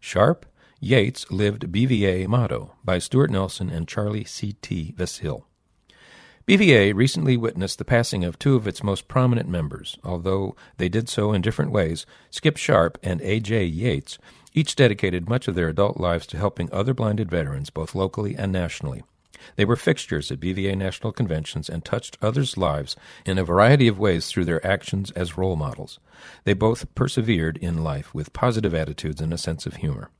Sharpe, Yates lived BVA motto by Stuart Nelson and Charlie C.T. Vasile. BVA recently witnessed the passing of two of its most prominent members. Although they did so in different ways, Skip Sharpe and A.J. Yates each dedicated much of their adult lives to helping other blinded veterans, both locally and nationally. They were fixtures at BVA national conventions and touched others' lives in a variety of ways through their actions as role models. They both persevered in life with positive attitudes and a sense of humor.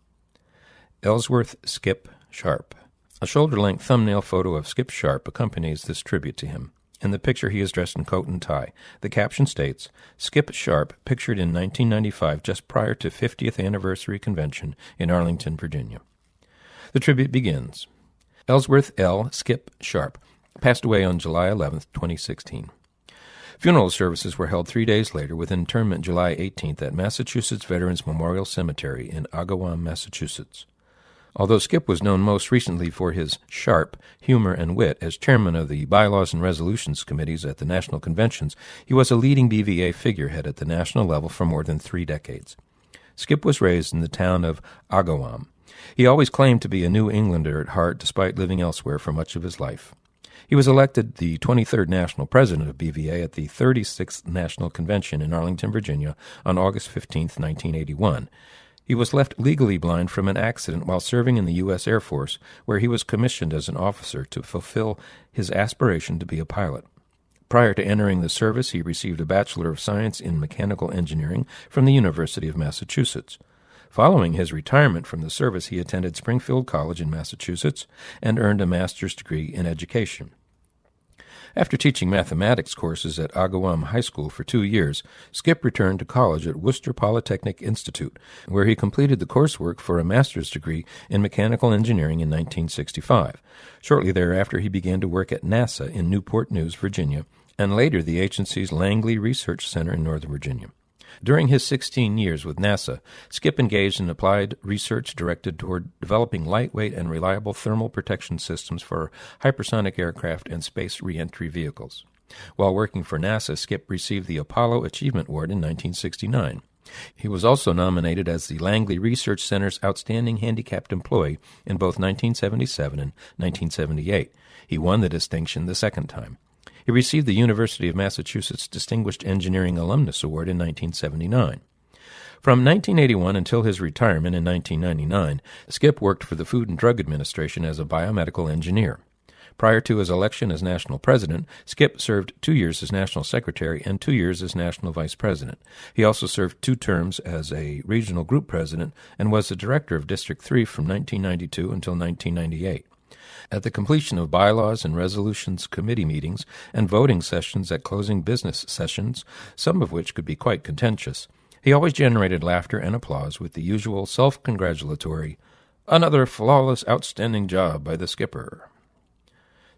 Ellsworth Skip Sharpe. A shoulder-length thumbnail photo of Skip Sharpe accompanies this tribute to him. In the picture, he is dressed in coat and tie. The caption states, Skip Sharpe, pictured in 1995, just prior to 50th Anniversary Convention in Arlington, Virginia. The tribute begins. Ellsworth L. Skip Sharpe passed away on July 11, 2016. Funeral services were held 3 days later, with interment July 18th at Massachusetts Veterans Memorial Cemetery in Agawam, Massachusetts. Although Skip was known most recently for his sharp humor and wit as chairman of the Bylaws and Resolutions Committees at the national conventions, he was a leading BVA figurehead at the national level for more than 3 decades. Skip was raised in the town of Agawam. He always claimed to be a New Englander at heart, despite living elsewhere for much of his life. He was elected the 23rd national president of BVA at the 36th National Convention in Arlington, Virginia, on August 15, 1981. He was left legally blind from an accident while serving in the U.S. Air Force, where he was commissioned as an officer to fulfill his aspiration to be a pilot. Prior to entering the service, he received a Bachelor of Science in Mechanical Engineering from the University of Massachusetts. Following his retirement from the service, he attended Springfield College in Massachusetts and earned a master's degree in education. After teaching mathematics courses at Agawam High School for 2 years, Skip returned to college at Worcester Polytechnic Institute, where he completed the coursework for a master's degree in mechanical engineering in 1965. Shortly thereafter, he began to work at NASA in Newport News, Virginia, and later the agency's Langley Research Center in Northern Virginia. During his 16 years with NASA, Skip engaged in applied research directed toward developing lightweight and reliable thermal protection systems for hypersonic aircraft and space reentry vehicles. While working for NASA, Skip received the Apollo Achievement Award in 1969. He was also nominated as the Langley Research Center's Outstanding Handicapped Employee in both 1977 and 1978. He won the distinction the second time. He received the University of Massachusetts Distinguished Engineering Alumnus Award in 1979. From 1981 until his retirement in 1999, Skip worked for the Food and Drug Administration as a biomedical engineer. Prior to his election as national president, Skip served 2 years as national secretary and 2 years as national vice president. He also served 2 terms as a regional group president and was the director of District 3 from 1992 until 1998. At the completion of bylaws and resolutions committee meetings and voting sessions at closing business sessions, some of which could be quite contentious, he always generated laughter and applause with the usual self-congratulatory, "Another flawless, outstanding job by the skipper."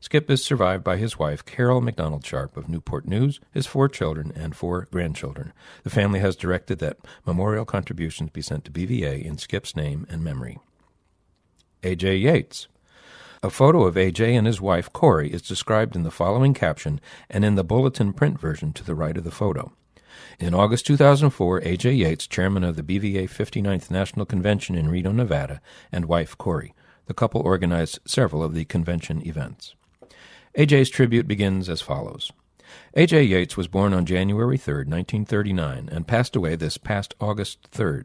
Skip is survived by his wife, Carol McDonald Sharpe of Newport News, his 4 children, and 4 grandchildren. The family has directed that memorial contributions be sent to BVA in Skip's name and memory. A.J. Yates. A photo of A.J. and his wife, Corey, is described in the following caption and in the Bulletin print version to the right of the photo. In August 2004, A.J. Yates, chairman of the BVA 59th National Convention in Reno, Nevada, and wife, Corey. The couple organized several of the convention events. A.J.'s tribute begins as follows. A.J. Yates was born on January 3, 1939, and passed away this past August 3rd.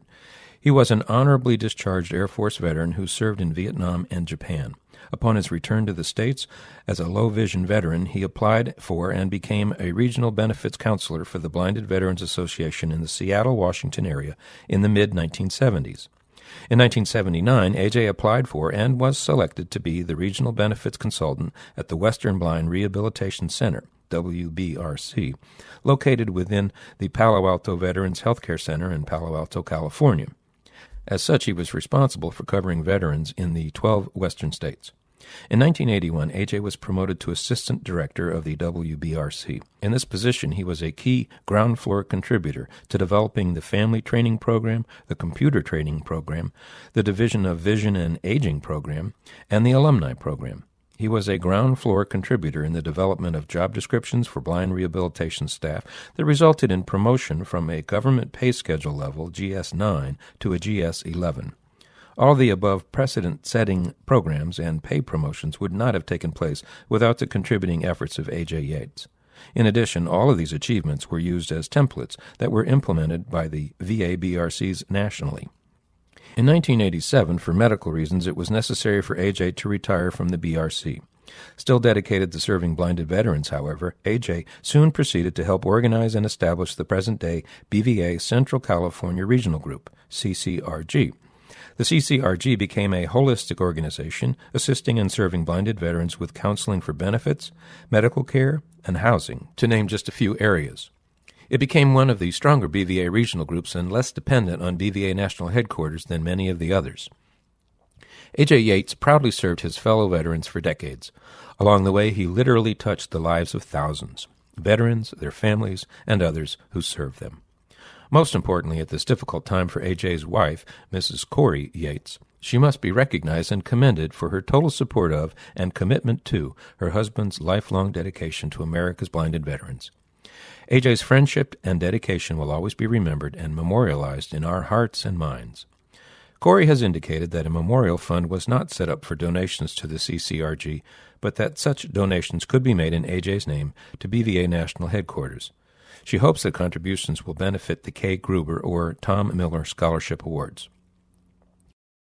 He was an honorably discharged Air Force veteran who served in Vietnam and Japan. Upon his return to the States, as a low-vision veteran, he applied for and became a regional benefits counselor for the Blinded Veterans Association in the Seattle, Washington area in the mid-1970s. In 1979, A.J. applied for and was selected to be the regional benefits consultant at the Western Blind Rehabilitation Center, WBRC, located within the Palo Alto Veterans Healthcare Center in Palo Alto, California. As such, he was responsible for covering veterans in the 12 western states. In 1981, A.J. was promoted to assistant director of the WBRC. In this position, he was a key ground floor contributor to developing the Family Training Program, the Computer Training Program, the Division of Vision and Aging Program, and the Alumni Program. He was a ground floor contributor in the development of job descriptions for blind rehabilitation staff that resulted in promotion from a government pay schedule level, GS-9, to a GS-11. All the above precedent-setting programs and pay promotions would not have taken place without the contributing efforts of A.J. Yates. In addition, all of these achievements were used as templates that were implemented by the VA BRCs nationally. In 1987, for medical reasons, it was necessary for A.J. to retire from the BRC. Still dedicated to serving blinded veterans, however, A.J. soon proceeded to help organize and establish the present-day BVA Central California Regional Group, CCRG. The CCRG became a holistic organization assisting and serving blinded veterans with counseling for benefits, medical care, and housing, to name just a few areas. It became one of the stronger BVA regional groups and less dependent on BVA national headquarters than many of the others. A.J. Yates proudly served his fellow veterans for decades. Along the way, he literally touched the lives of thousands, veterans, their families, and others who served them. Most importantly, at this difficult time for A.J.'s wife, Mrs. Corey Yates, she must be recognized and commended for her total support of and commitment to her husband's lifelong dedication to America's blinded veterans. A.J.'s friendship and dedication will always be remembered and memorialized in our hearts and minds. Corey has indicated that a memorial fund was not set up for donations to the CCRG, but that such donations could be made in A.J.'s name to BVA National Headquarters. She hopes that contributions will benefit the K. Gruber or Tom Miller Scholarship Awards.